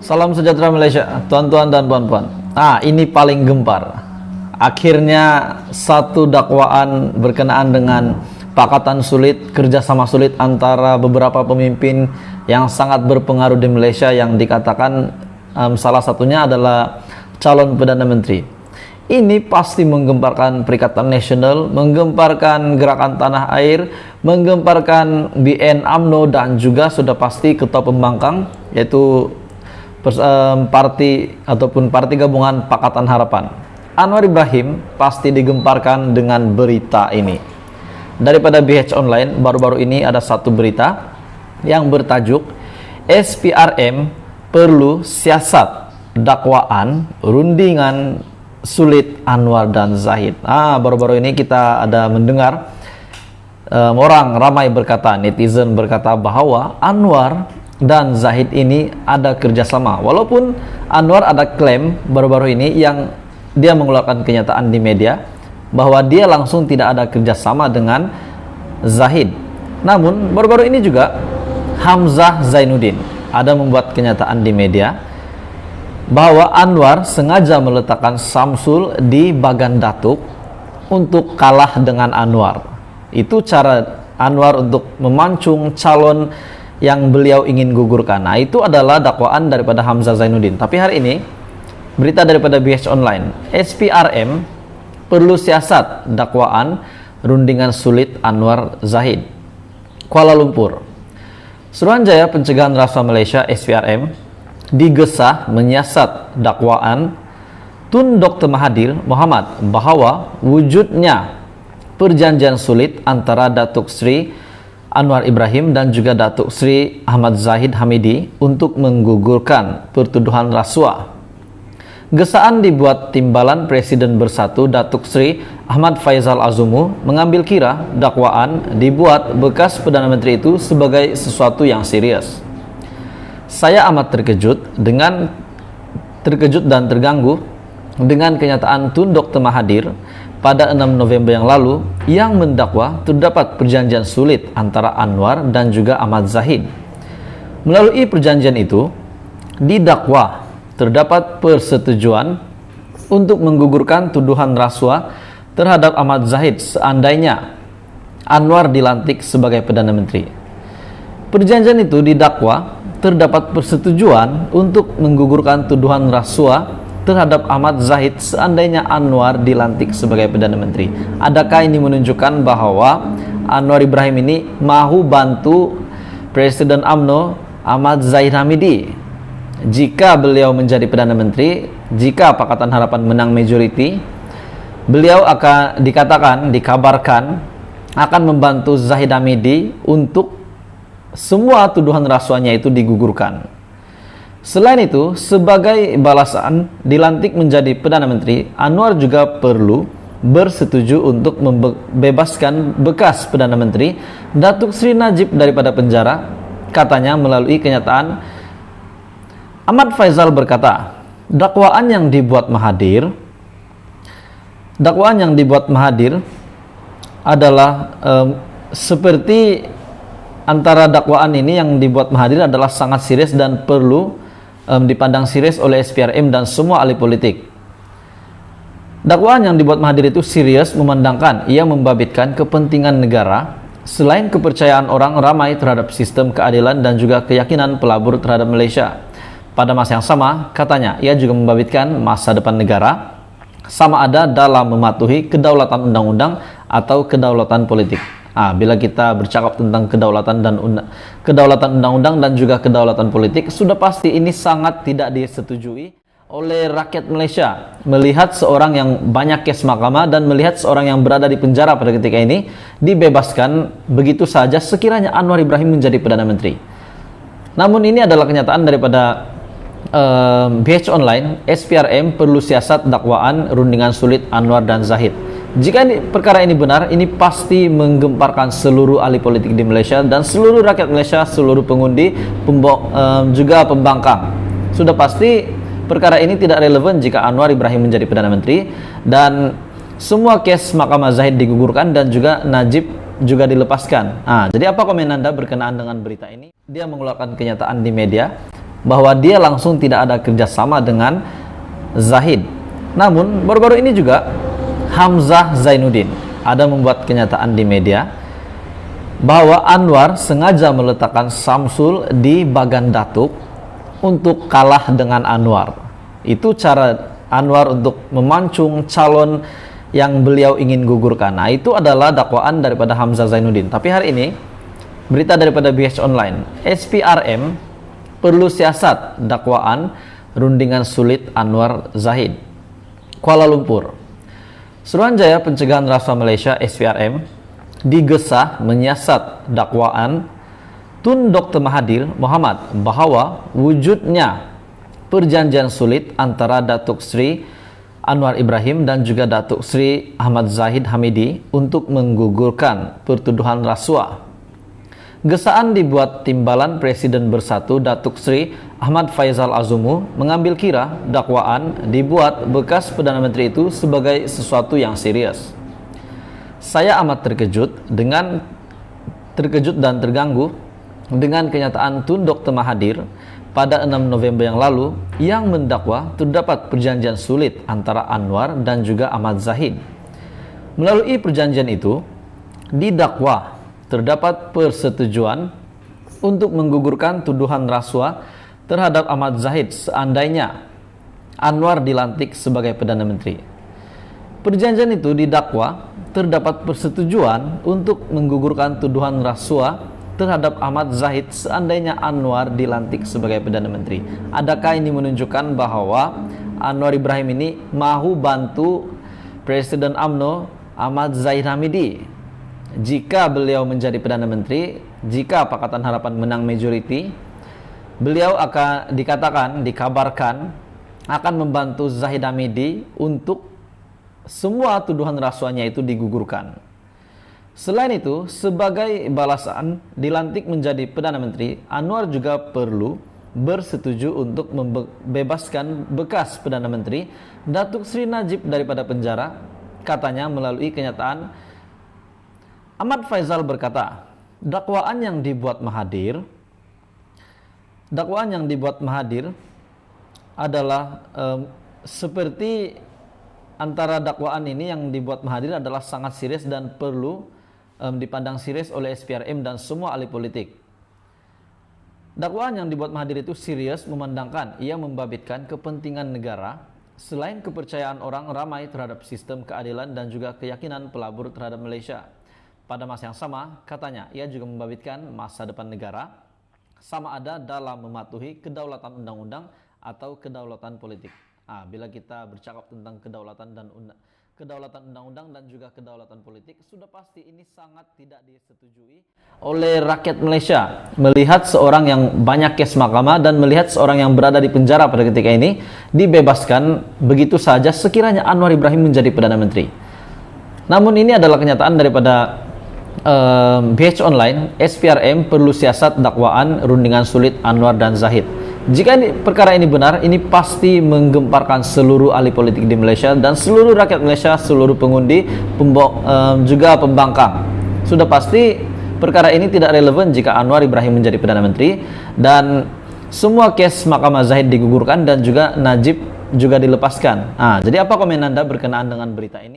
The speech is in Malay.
Salam sejahtera Malaysia, tuan-tuan dan puan-puan. Ini paling gempar. Akhirnya satu dakwaan berkenaan dengan pakatan sulit, kerjasama sulit antara beberapa pemimpin yang sangat berpengaruh di Malaysia yang dikatakan salah satunya adalah calon Perdana Menteri. Ini pasti menggemparkan Perikatan Nasional, menggemparkan Gerakan Tanah Air, menggemparkan BN UMNO dan juga sudah pasti Ketua Pembangkang yaitu parti gabungan Pakatan Harapan. Anwar Ibrahim pasti digemparkan dengan berita ini. Daripada BH Online, baru-baru ini ada satu berita yang bertajuk SPRM perlu siasat dakwaan rundingan sulit Anwar dan Zahid. Baru-baru ini kita ada mendengar orang ramai berkata, netizen berkata bahwa Anwar dan Zahid ini ada kerjasama. Walaupun Anwar ada klaim baru-baru ini yang dia mengeluarkan kenyataan di media bahwa dia langsung tidak ada kerjasama dengan Zahid. Namun baru-baru ini juga Hamzah Zainuddin ada membuat kenyataan di media bahwa Anwar sengaja meletakkan Samsul di Bagan Datuk untuk kalah dengan Anwar. Itu cara Anwar untuk memancung calon yang beliau ingin gugurkan. Itu adalah dakwaan daripada Hamzah Zainuddin. Tapi hari ini berita daripada BH Online, SPRM perlu siasat dakwaan rundingan sulit Anwar Zahid. Kuala Lumpur, Suruhanjaya Pencegahan Rasuah Malaysia SPRM digesa menyiasat dakwaan Tun Dr. Mahathir Mohamad bahwa wujudnya perjanjian sulit antara Datuk Seri Anwar Ibrahim dan juga Datuk Seri Ahmad Zahid Hamidi untuk menggugurkan pertuduhan rasuah. Gesaan dibuat Timbalan Presiden Bersatu Datuk Seri Ahmad Faizal Azumu mengambil kira dakwaan dibuat bekas Perdana Menteri itu sebagai sesuatu yang serius. Saya amat terkejut dan terganggu dengan kenyataan Tun Dr. Mahathir pada 6 November yang lalu yang mendakwa terdapat perjanjian sulit antara Anwar dan juga Ahmad Zahid. Melalui perjanjian itu didakwa terdapat persetujuan untuk menggugurkan tuduhan rasuah terhadap Ahmad Zahid seandainya Anwar dilantik sebagai Perdana Menteri. Perjanjian itu didakwa terdapat persetujuan untuk menggugurkan tuduhan rasuah terhadap Ahmad Zahid seandainya Anwar dilantik sebagai Perdana Menteri. Adakah ini menunjukkan bahwa Anwar Ibrahim ini mahu bantu Presiden UMNO Ahmad Zahid Hamidi jika beliau menjadi Perdana Menteri, jika Pakatan Harapan menang majority, beliau akan dikabarkan akan membantu Zahid Hamidi untuk semua tuduhan rasuahnya itu digugurkan. Selain itu, sebagai balasan dilantik menjadi Perdana Menteri, Anwar juga perlu bersetuju untuk membebaskan bekas Perdana Menteri Datuk Seri Najib daripada penjara. Katanya melalui kenyataan, Ahmad Faizal berkata, dakwaan yang dibuat Mahathir adalah seperti antara dakwaan ini yang dibuat Mahathir adalah sangat serius dan perlu dipandang serius oleh SPRM dan semua ahli politik. Dakwaan yang dibuat Mahathir itu serius memandangkan ia membabitkan kepentingan negara selain kepercayaan orang ramai terhadap sistem keadilan dan juga keyakinan pelabur terhadap Malaysia. Pada masa yang sama, katanya ia juga membabitkan masa depan negara sama ada dalam mematuhi kedaulatan undang-undang atau kedaulatan politik. Bila kita bercakap tentang kedaulatan undang-undang dan juga kedaulatan politik, sudah pasti ini sangat tidak disetujui oleh rakyat Malaysia. Melihat seorang yang banyak kes mahkamah dan melihat seorang yang berada di penjara pada ketika ini dibebaskan begitu saja sekiranya Anwar Ibrahim menjadi Perdana Menteri. Namun ini adalah kenyataan daripada BH Online, SPRM perlu siasat dakwaan rundingan sulit Anwar dan Zahid. Jika perkara ini benar, ini pasti menggemparkan seluruh ahli politik di Malaysia dan seluruh rakyat Malaysia, seluruh pengundi, juga pembangkang. Sudah pasti perkara ini tidak relevan jika Anwar Ibrahim menjadi Perdana Menteri dan semua kes Mahkamah Zahid digugurkan dan juga Najib juga dilepaskan. Jadi apa komen Anda berkenaan dengan berita ini? Dia mengeluarkan kenyataan di media bahwa dia langsung tidak ada kerjasama dengan Zahid. Namun baru-baru ini juga Hamzah Zainuddin ada membuat kenyataan di media bahwa Anwar sengaja meletakkan Samsul di bagan datuk untuk kalah dengan Anwar. Itu cara Anwar untuk memancung calon yang beliau ingin gugurkan. Nah, itu adalah dakwaan daripada Hamzah Zainuddin. Tapi hari ini berita daripada BH Online, SPRM perlu siasat dakwaan rundingan sulit Anwar Zahid. Kuala Lumpur, Suruhanjaya Pencegahan Rasuah Malaysia SPRM digesa menyiasat dakwaan Tun Dr. Mahathir Mohamad bahwa wujudnya perjanjian sulit antara Datuk Seri Anwar Ibrahim dan juga Datuk Seri Ahmad Zahid Hamidi untuk menggugurkan pertuduhan rasuah. Gesaan dibuat Timbalan Presiden Bersatu Datuk Seri Ahmad Faizal Azumu mengambil kira dakwaan dibuat bekas Perdana Menteri itu sebagai sesuatu yang serius. Saya amat terkejut dan terganggu dengan kenyataan Tun Dr. Mahathir pada 6 November yang lalu yang mendakwa terdapat perjanjian sulit antara Anwar dan juga Ahmad Zahid. Melalui perjanjian itu, didakwa terdapat persetujuan untuk menggugurkan tuduhan rasuah terhadap Ahmad Zahid seandainya Anwar dilantik sebagai Perdana Menteri. Perjanjian itu didakwa terdapat persetujuan untuk menggugurkan tuduhan rasuah terhadap Ahmad Zahid seandainya Anwar dilantik sebagai Perdana Menteri. Adakah ini menunjukkan bahwa Anwar Ibrahim ini mahu bantu Presiden UMNO Ahmad Zahid Hamidi jika beliau menjadi Perdana Menteri, jika Pakatan Harapan menang majority, beliau akan dikabarkan akan membantu Zahid Hamidi untuk semua tuduhan rasuahnya itu digugurkan. Selain itu, sebagai balasan dilantik menjadi Perdana Menteri, Anwar juga perlu bersetuju untuk membebaskan bekas Perdana Menteri Datuk Seri Najib daripada penjara. Katanya melalui kenyataan, Ahmad Faizal berkata, dakwaan yang dibuat Mahathir adalah seperti antara dakwaan ini yang dibuat Mahathir adalah sangat serius dan perlu dipandang serius oleh SPRM dan semua ahli politik. Dakwaan yang dibuat Mahathir itu serius memandangkan ia membabitkan kepentingan negara selain kepercayaan orang ramai terhadap sistem keadilan dan juga keyakinan pelabur terhadap Malaysia. Pada masa yang sama, katanya ia juga membabitkan masa depan negara sama ada dalam mematuhi kedaulatan undang-undang atau kedaulatan politik. Bila kita bercakap tentang kedaulatan undang-undang dan juga kedaulatan politik, sudah pasti ini sangat tidak disetujui oleh rakyat Malaysia. Melihat seorang yang banyak kes mahkamah dan melihat seorang yang berada di penjara pada ketika ini dibebaskan begitu saja sekiranya Anwar Ibrahim menjadi Perdana Menteri. Namun ini adalah kenyataan daripada BH Online, SPRM perlu siasat dakwaan rundingan sulit Anwar dan Zahid. Jika perkara ini benar, ini pasti menggemparkan seluruh ahli politik di Malaysia dan seluruh rakyat Malaysia, seluruh pengundi, juga pembangkang. Sudah pasti perkara ini tidak relevan jika Anwar Ibrahim menjadi Perdana Menteri dan semua kes Mahkamah Zahid digugurkan dan juga Najib juga dilepaskan. Jadi apa komen Anda berkenaan dengan berita ini?